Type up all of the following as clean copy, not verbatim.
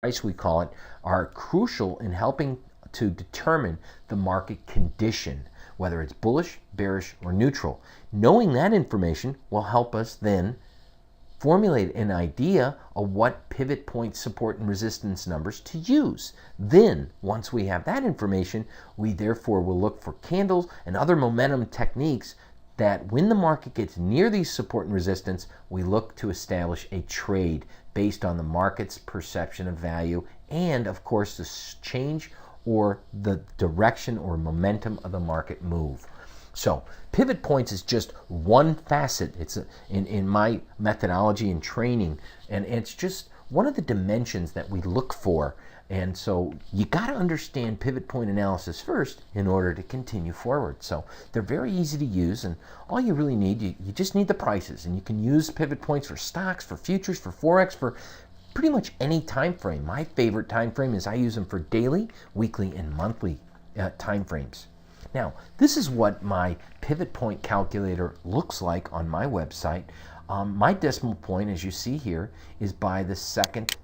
price, we call it, are crucial in helping to determine the market condition, whether it's bullish, bearish, or neutral. Knowing that information will help us then formulate an idea of what pivot point support and resistance numbers to use. Then, once we have that information, we therefore will look for candles and other momentum techniques that when the market gets near these support and resistance, we look to establish a trade based on the market's perception of value and, of course, the change or the direction or momentum of the market move. So pivot points is just one facet. It's in my methodology and training, and it's just one of the dimensions that we look for. And so you got to understand pivot point analysis first in order to continue forward. So they're very easy to use, and all you really need, you just need the prices, and you can use pivot points for stocks, for futures, for Forex, for pretty much any time frame. My favorite time frame is I use them for daily, weekly, and monthly time frames. Now, this is what my pivot point calculator looks like on my website. My decimal point, as you see here, is by the second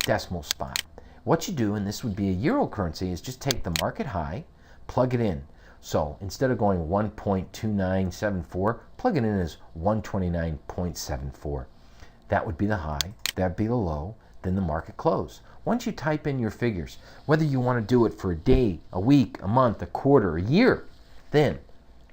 decimal spot. What you do, and this would be a euro currency, is just take the market high, plug it in. So instead of going 1.2974, plug it in as 129.74. That would be the high, that would be the low, then the market close. Once you type in your figures, whether you want to do it for a day, a week, a month, a quarter, a year, then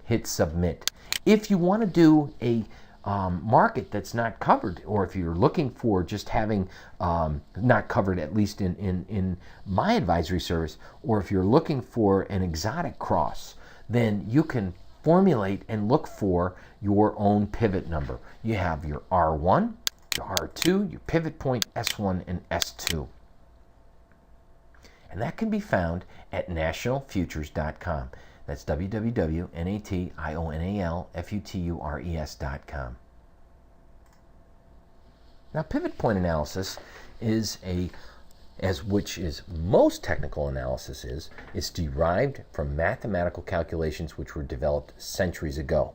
hit submit. If you want to do a market that's not covered, or if you're looking for just having not covered, at least in my advisory service, or if you're looking for an exotic cross, then you can formulate and look for your own pivot number. You have your R1, your R2, your pivot point S1 and S2. And that can be found at nationalfutures.com. That's www.nationalfutures.com. Now, pivot point analysis is which is most technical analysis is derived from mathematical calculations which were developed centuries ago.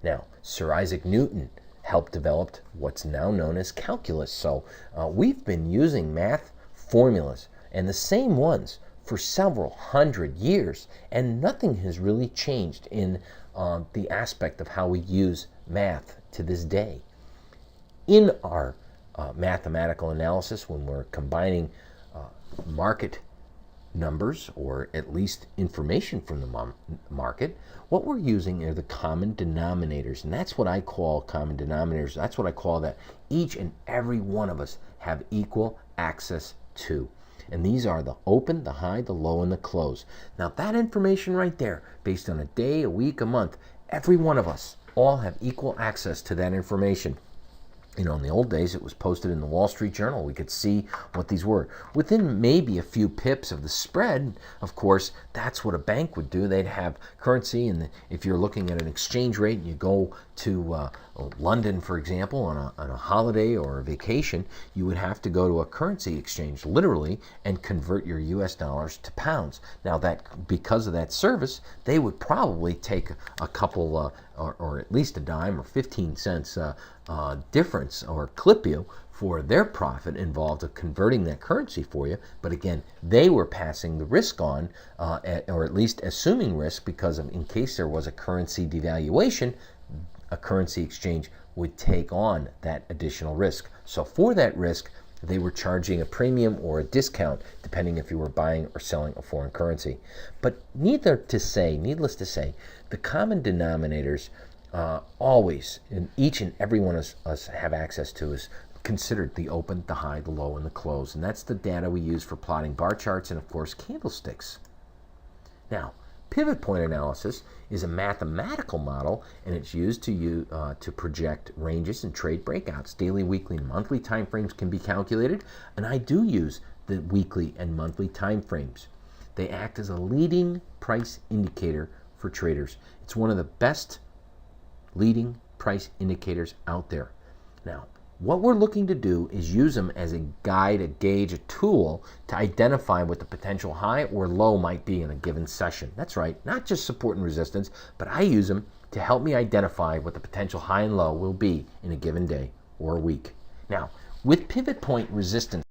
Now, Sir Isaac Newton helped develop what's now known as calculus. So we've been using math formulas, and the same ones, for several hundred years, and nothing has really changed in the aspect of how we use math to this day. In our mathematical analysis, when we're combining market numbers, or at least information from the market, what we're using are the common denominators, and that's what I call common denominators. That's what I call that each and every one of us have equal access to. And these are the open, the high, the low, and the close. Now that information right there, based on a day, a week, a month, every one of us all have equal access to that information. You know, in the old days, it was posted in the Wall Street Journal. We could see what these were. Within maybe a few pips of the spread, of course, that's what a bank would do. They'd have currency, and if you're looking at an exchange rate and you go to London, for example, on a holiday or a vacation, you would have to go to a currency exchange, literally, and convert your US dollars to pounds. Now, that because of that service, they would probably take a couple, or at least a dime or 15 cents difference, or clip you for their profit involved of converting that currency for you. But again, they were passing the risk on, or at least assuming risk, because of, in case there was a currency devaluation, a currency exchange would take on that additional risk. So for that risk, they were charging a premium or a discount, depending if you were buying or selling a foreign currency. But needless to say, the common denominators always, in each and every one of us have access to, is considered the open, the high, the low, and the close. And that's the data we use for plotting bar charts and, of course, candlesticks. Now, pivot point analysis is a mathematical model, and it's used to project ranges and trade breakouts. Daily, weekly, and monthly time frames can be calculated, and I do use the weekly and monthly time frames. They act as a leading price indicator for traders. It's one of the best leading price indicators out there. Now, what we're looking to do is use them as a guide, a gauge, a tool to identify what the potential high or low might be in a given session. That's right, not just support and resistance, but I use them to help me identify what the potential high and low will be in a given day or week. Now, with pivot point resistance,